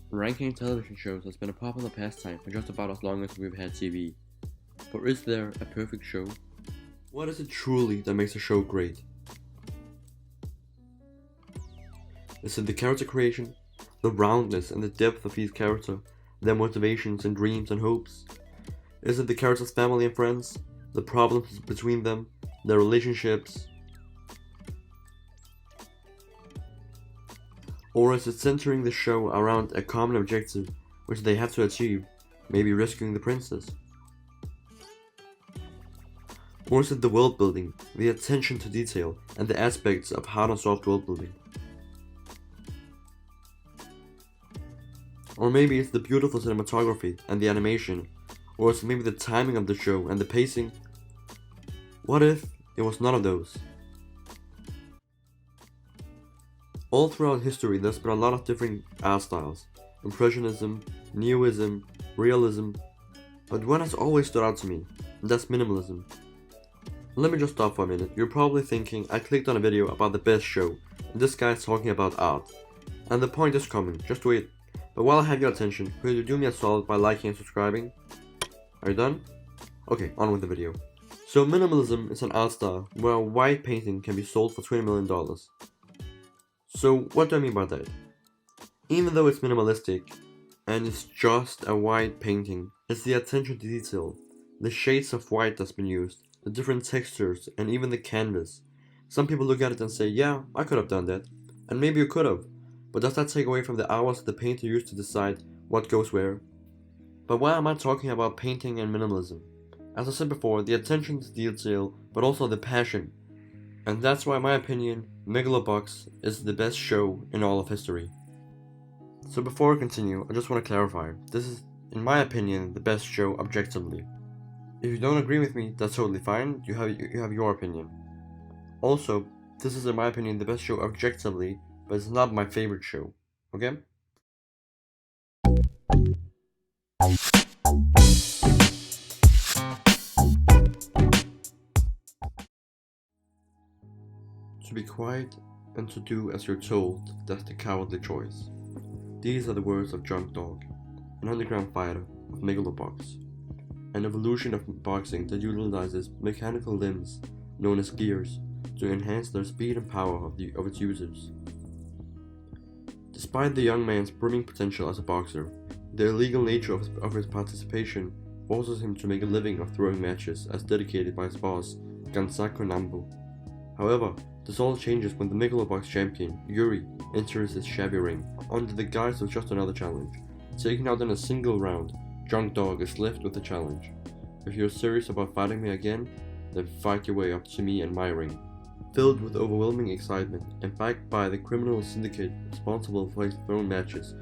Ranking television shows has been a popular pastime for just about as long as we've had TV. But is there a perfect show? What is it truly that makes a show great? Is it the character creation, the roundness and the depth of each character, their motivations and dreams and hopes? Is it the characters' family and friends, the problems between them, their relationships? Or is it centering the show around a common objective which they have to achieve, maybe rescuing the princess? Or is it the world building, the attention to detail, and the aspects of hard and soft world building? Or maybe it's the beautiful cinematography and the animation, or it's maybe the timing of the show and the pacing? What if it was none of those? All throughout history there's been a lot of different art styles: Impressionism, Neoism, Realism, but one has always stood out to me, and that's minimalism. Let me just stop for a minute. You're probably thinking I clicked on a video about the best show, and this guy's talking about art. And the point is coming, just wait. But while I have your attention, could you do me a solid by liking and subscribing? Are you done? Okay, on with the video. So minimalism is an art style where a white painting can be sold for $20 million. So what do I mean by that? Even though it's minimalistic, and it's just a white painting, it's the attention to detail, the shades of white that's been used, the different textures, and even the canvas. Some people look at it and say, yeah, I could have done that. And maybe you could have. But does that take away from the hours the painter used to decide what goes where? But why am I talking about painting and minimalism? As I said before, the attention to detail, but also the passion. And that's why, in my opinion, Megalobox is the best show in all of history. So before I continue, I just want to clarify, this is, in my opinion, the best show objectively. If you don't agree with me, that's totally fine, you have your opinion. Also, this is, in my opinion, the best show objectively, but it's not my favorite show, okay? To be quiet and to do as you're told, that's the cowardly choice. These are the words of Junk Dog, an underground fighter of Megalobox, an evolution of boxing that utilizes mechanical limbs known as gears to enhance their speed and power of its users. Despite the young man's brimming potential as a boxer, the illegal nature of his participation forces him to make a living of throwing matches as dedicated by his boss, Gansako Nambo. However, this all changes when the Megalobox champion, Yuri, enters his shabby ring, under the guise of just another challenge. Taken out in a single round, Junk Dog is left with the challenge. If you're serious about fighting me again, then fight your way up to me and my ring. Filled with overwhelming excitement and backed by the criminal syndicate responsible for his thrown matches,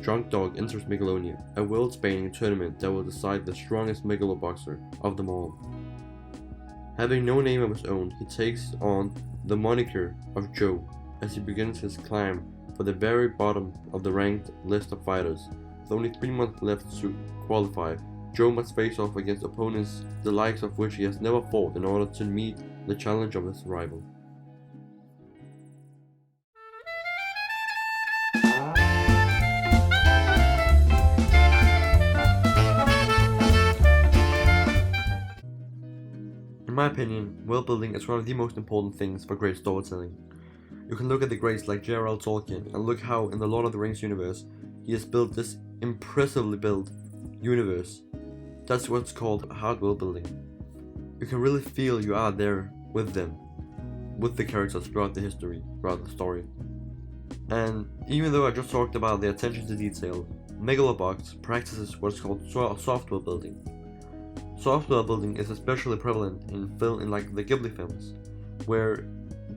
Junk Dog enters Megalonia, a world-spanning tournament that will decide the strongest Megaloboxer of them all. Having no name of his own, he takes on the moniker of Joe as he begins his climb for the very bottom of the ranked list of fighters. With only 3 months left to qualify, Joe must face off against opponents the likes of which he has never fought in order to meet the challenge of his rival. In my opinion, world building is one of the most important things for great storytelling. You can look at the greats like J.R.R. Tolkien and look how in the Lord of the Rings universe he has built this impressively built universe. That's what's called hard world building. You can really feel you are there with them, with the characters throughout the history, throughout the story. And even though I just talked about the attention to detail, Megalobox practices what's called soft world building. Software building is especially prevalent in like the Ghibli films, where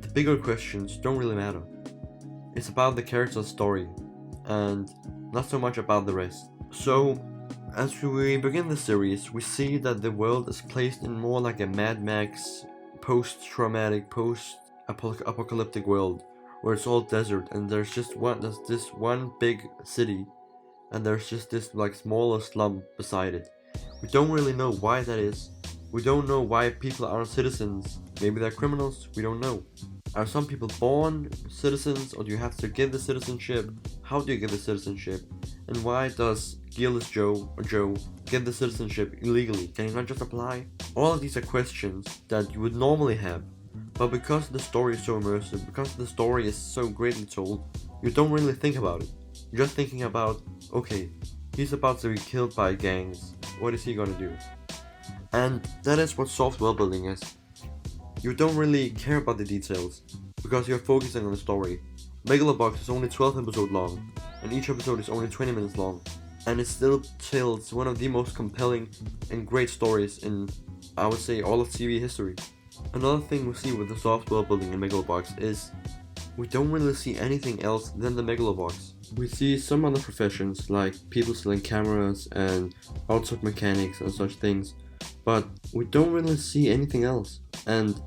the bigger questions don't really matter. It's about the character's story, and not so much about the rest. So, as we begin the series, we see that the world is placed in more like a Mad Max, post-traumatic, post-apocalyptic world, where it's all desert, and there's this one big city, and there's just this like smaller slum beside it. We don't really know why that is. We don't know why people aren't citizens. Maybe they're criminals, we don't know. Are some people born citizens, or do you have to get the citizenship? How do you get the citizenship? And why does Gearless Joe or Joe get the citizenship illegally? Can he not just apply? All of these are questions that you would normally have, but because the story is so immersive, because the story is so greatly told, you don't really think about it. You're just thinking about, okay, he's about to be killed by gangs, what is he gonna do? And that is what soft world building is. You don't really care about the details, because you're focusing on the story. Megalobox is only 12 episodes long, and each episode is only 20 minutes long, and it still tells one of the most compelling and great stories in, I would say, all of TV history. Another thing we see with the soft world building in Megalobox is we don't really see anything else than the Megalobox. We see some other professions like people selling cameras and outsourced mechanics and such things, but we don't really see anything else. And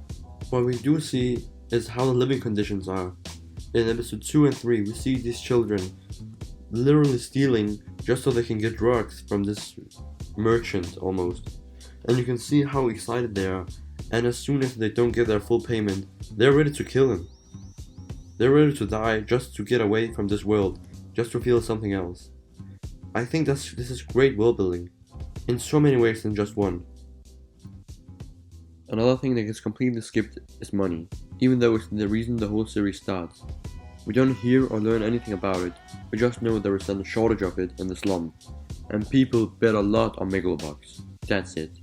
what we do see is how the living conditions are. In episode 2 and 3, we see these children literally stealing just so they can get drugs from this merchant almost. And you can see how excited they are, and as soon as they don't get their full payment, they're ready to kill him. They're ready to die just to get away from this world, just to feel something else. I think this is great world building, in so many ways than just one. Another thing that gets completely skipped is money, even though it's the reason the whole series starts. We don't hear or learn anything about it, we just know there is a shortage of it in the slum, and people bet a lot on Megalobox. That's it.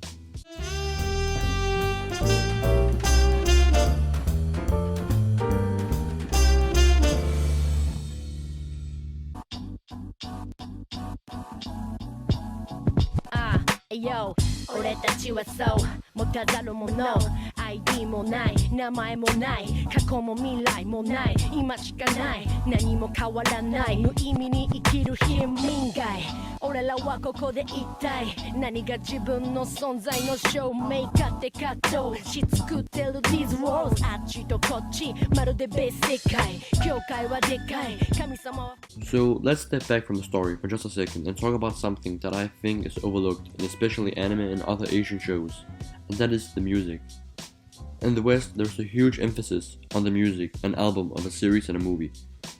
Yo, 俺たちはそう持たざるもの ID もない名前もない過去も未来もない今しかない何も変わらない無意味に生きる貧民街俺らはここで一体何が自分の存在の証明かって葛藤し作ってる These walls あっちとこっちまるで別世界教会はでかい神様は So let's step back from the story for just a second and talk about something that I think is overlooked in especially anime and other Asian shows, and that is the music. In the West, there's a huge emphasis on the music, an album of a series and a movie.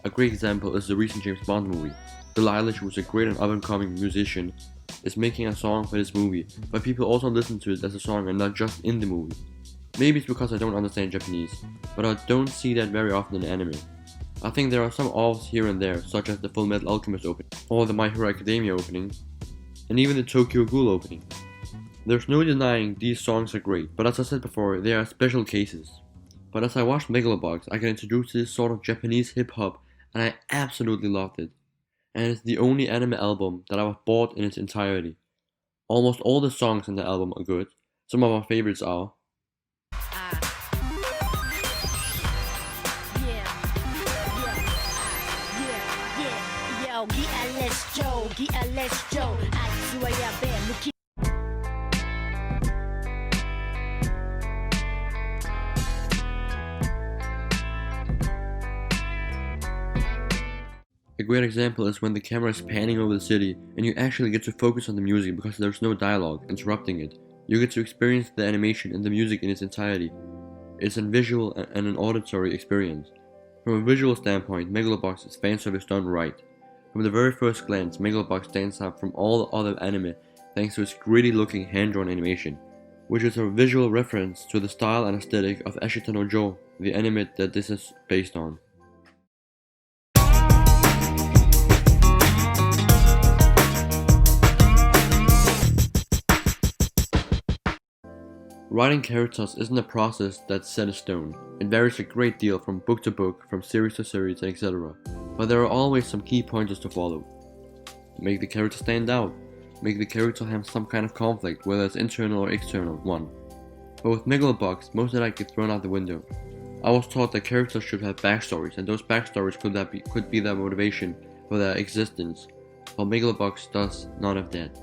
A great example is the recent James Bond movie. Billie Eilish, who is a great and up-and-coming musician, is making a song for this movie, but people also listen to it as a song and not just in the movie. Maybe it's because I don't understand Japanese, but I don't see that very often in anime. I think there are some offs here and there, such as the Full Metal Alchemist opening, or the My Hero Academia opening, and even the Tokyo Ghoul opening. There's no denying these songs are great, but as I said before, they are special cases. But as I watched Megalobox, I got introduced to this sort of Japanese hip-hop, and I absolutely loved it. And it's the only anime album that I have bought in its entirety. Almost all the songs in the album are good. Some of my favorites are a great example is when the camera is panning over the city and you actually get to focus on the music because there's no dialogue interrupting it. You get to experience the animation and the music in its entirety. It's a visual and an auditory experience. From a visual standpoint, Megalobox is fan service done right. From the very first glance, Megalobox stands out from all the other anime thanks to its gritty looking hand-drawn animation, which is a visual reference to the style and aesthetic of Ashita no Joe, the anime that this is based on. Writing characters isn't a process that's set in stone. It varies a great deal from book to book, from series to series, etc. But there are always some key pointers to follow. Make the character stand out. Make the character have some kind of conflict, whether it's internal or external one. But with Megalobox, most of that gets thrown out the window. I was taught that characters should have backstories, and those backstories could be their motivation for their existence, while Megalobox does none of that.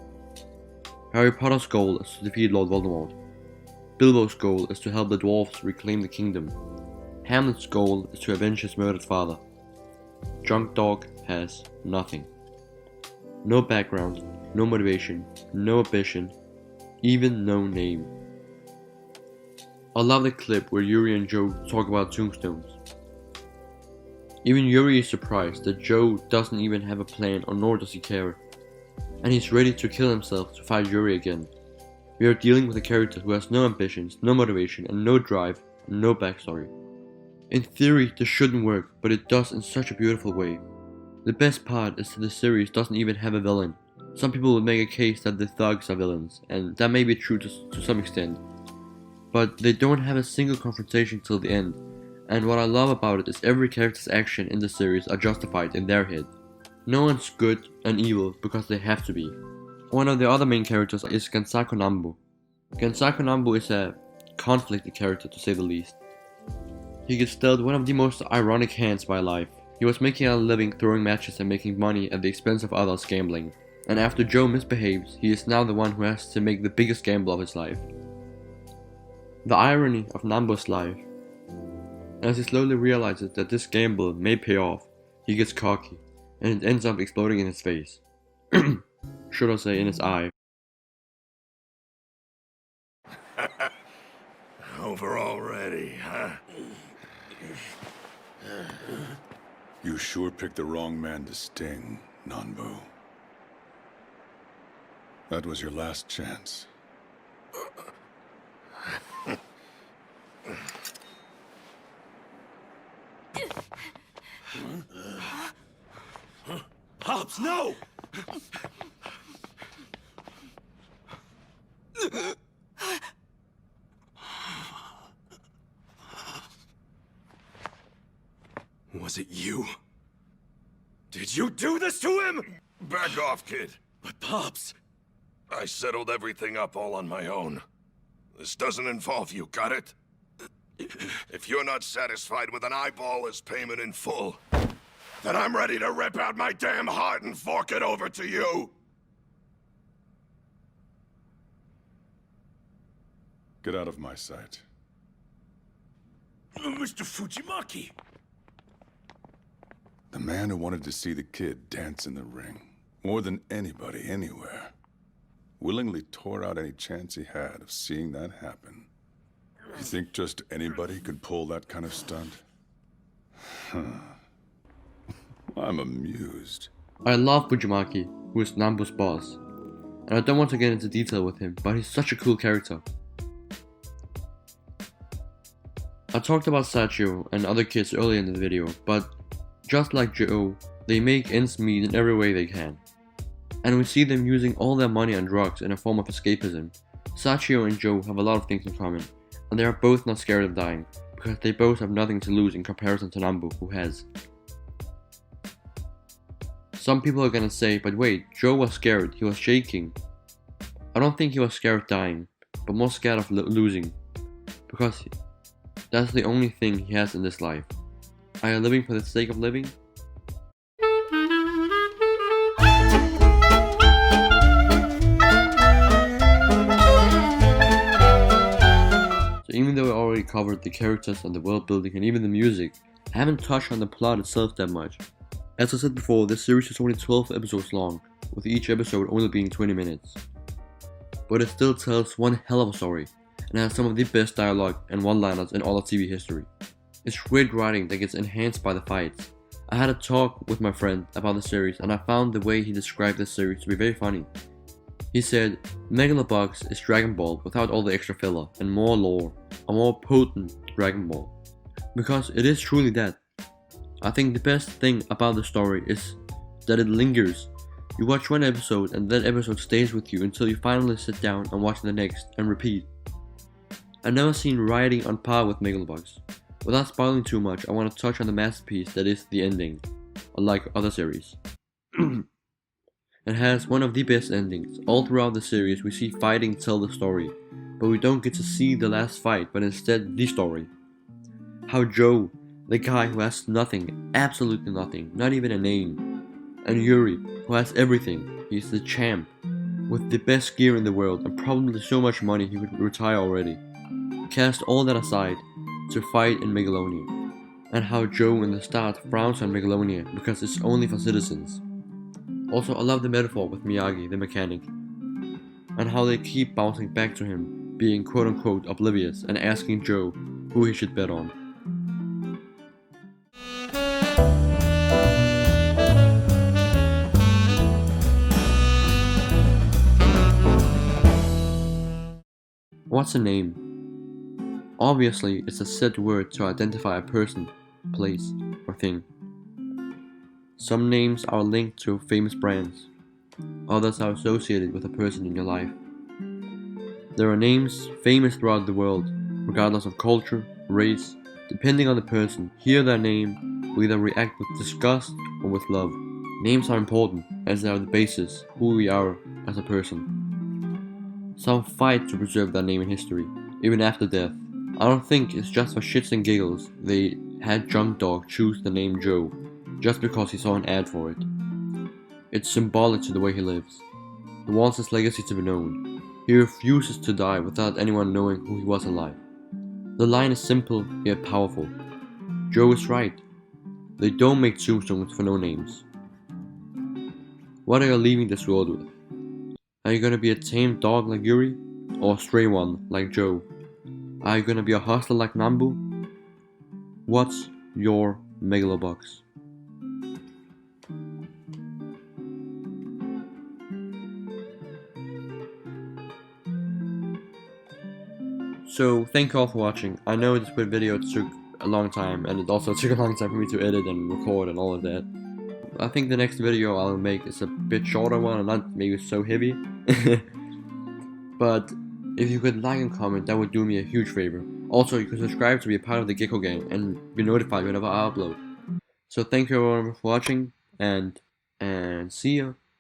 Harry Potter's goal is to defeat Lord Voldemort. Bilbo's goal is to help the dwarves reclaim the kingdom. Hamlet's goal is to avenge his murdered father. Junk Dog has nothing. No background, no motivation, no ambition, even no name. I love the clip where Yuri and Joe talk about tombstones. Even Yuri is surprised that Joe doesn't even have a plan or nor does he care. And he's ready to kill himself to fight Yuri again. We are dealing with a character who has no ambitions, no motivation, and no drive, and no backstory. In theory, this shouldn't work, but it does in such a beautiful way. The best part is that the series doesn't even have a villain. Some people would make a case that the thugs are villains, and that may be true to some extent. But they don't have a single confrontation till the end, and what I love about it is every character's action in the series are justified in their head. No one's good and evil because they have to be. One of the other main characters is Gansako Nambu. Gansako Nambu is a conflicted character to say the least. He gets dealt one of the most ironic hands by life. He was making a living throwing matches and making money at the expense of others gambling. And after Joe misbehaves, he is now the one who has to make the biggest gamble of his life. The irony of Nambu's life. As he slowly realizes that this gamble may pay off, he gets cocky, and it ends up exploding in his face. Should I say in his eye. Over already, huh? You sure picked the wrong man to sting, Nanbu. That was your last chance. Hobbs, no! Was it you? Did you do this to him? Back off, kid. But Pops... I settled everything up all on my own. This doesn't involve you, got it? If you're not satisfied with an eyeball as payment in full, then I'm ready to rip out my damn heart and fork it over to you! Get out of my sight. Mr. Fujimaki! The man who wanted to see the kid dance in the ring, more than anybody anywhere, willingly tore out any chance he had of seeing that happen. You think just anybody could pull that kind of stunt? I'm amused. I love Fujimaki, who is Nambu's boss. And I don't want to get into detail with him, but he's such a cool character. I talked about Sachio and other kids earlier in the video, but just like Joe, they make ends meet in every way they can. And we see them using all their money on drugs in a form of escapism. Sachio and Joe have a lot of things in common, and they are both not scared of dying, because they both have nothing to lose in comparison to Nambu, who has. Some people are gonna say, but wait, Joe was scared, he was shaking. I don't think he was scared of dying, but more scared of losing, because that's the only thing he has in this life. Are you living for the sake of living? So even though I already covered the characters and the world building and even the music, I haven't touched on the plot itself that much. As I said before, this series is only 12 episodes long, with each episode only being 20 minutes. But it still tells one hell of a story, and has some of the best dialogue and one-liners in all of TV history. It's great writing that gets enhanced by the fights. I had a talk with my friend about the series, and I found the way he described this series to be very funny. He said, Megalobox is Dragon Ball without all the extra filler and more lore, a more potent Dragon Ball. Because it is truly that. I think the best thing about the story is that it lingers. You watch one episode and that episode stays with you until you finally sit down and watch the next and repeat. I've never seen writing on par with Megalobox. Without spoiling too much, I want to touch on the masterpiece that is the ending, unlike other series. It has one of the best endings. All throughout the series we see fighting tell the story, but we don't get to see the last fight, but instead the story. How Joe, the guy who has nothing, absolutely nothing, not even a name, and Yuri, who has everything, he's the champ, with the best gear in the world and probably so much money he would retire already, cast all that aside to fight in Megalonia, and how Joe in the start frowns on Megalonia because it's only for citizens. Also, I love the metaphor with Miyagi, the mechanic, and how they keep bouncing back to him, being quote-unquote oblivious and asking Joe who he should bet on. What's a name? Obviously, it's a set word to identify a person, place, or thing. Some names are linked to famous brands. Others are associated with a person in your life. There are names famous throughout the world, regardless of culture, race. Depending on the person, hear their name, we either react with disgust or with love. Names are important, as they are the basis who we are as a person. Some fight to preserve their name in history, even after death. I don't think it's just for shits and giggles they had Junk Dog choose the name Joe, just because he saw an ad for it. It's symbolic to the way he lives. He wants his legacy to be known. He refuses to die without anyone knowing who he was alive. The line is simple yet powerful. Joe is right. They don't make tombstones for no names. What are you leaving this world with? Are you gonna be a tame dog like Yuri? Or a stray one like Joe? Are you gonna be a hustler like Nambu? What's your megalobox? So thank you all for watching. I know this video took a long time, and it also took a long time for me to edit and record and all of that. I think the next video I'll make is a bit shorter one and not maybe so heavy. But if you could like and comment, that would do me a huge favor. Also, you can subscribe to be a part of the Gekko gang and be notified whenever I upload. So thank you everyone for watching, and see ya.